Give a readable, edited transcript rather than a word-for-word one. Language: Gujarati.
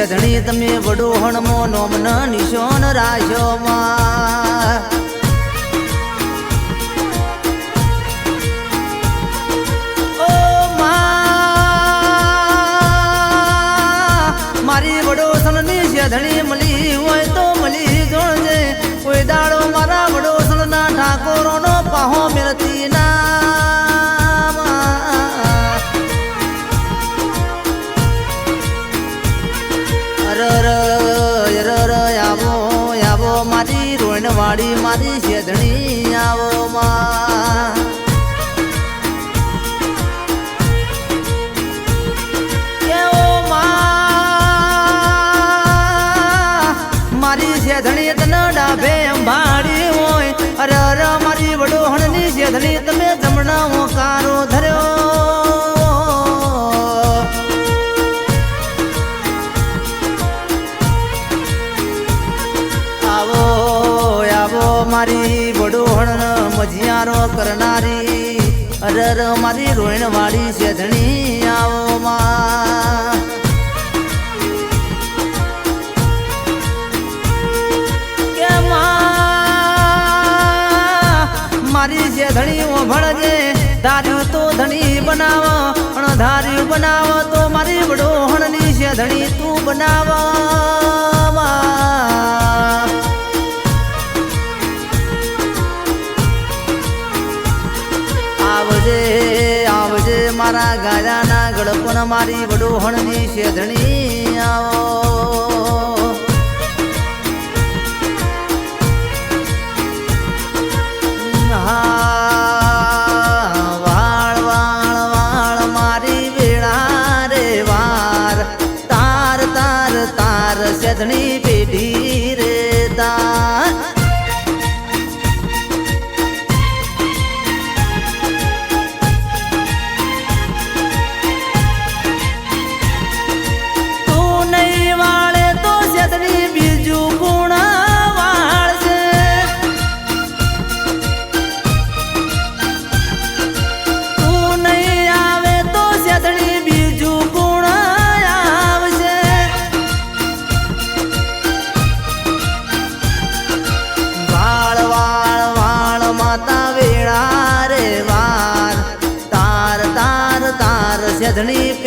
સેધણી તમે વડો હણમો નોમન નિશોન રાખ્યો માં ઓ માં મારી વડો સણની સેધણી મળી હોય તો મળી જોડજે કોઈ દાડો મારા વડો સણના ઠાકોરોનો પાહો મેળતી ના આવો મારી રોણવાડી મારી સેધણી આવો માં મારી સેધણી તને ડાભે અંબાડી હોય અરે મારી વડોહણની સેધણી તમે જમણા હોકારો ધર્યો મારી વડોહણ મજિયારો કરનારી અરર મારી રોયણવાડી સેધણી આવો માં કે મારી સેધણી ઓભળજે ધાર્યું તો ધણી બનાવો પણ ધાર્યું બનાવો તો મારી વડોહણની સેધણી તું બનાવો આવજે મારા ગાયાના ગળપણ મારી વડોહણની સેધણી આવો વાળ વાળ વાળ મારી વેળા રે વાર તાર તાર તાર સેધણી પેઢી રે તાર સેધણી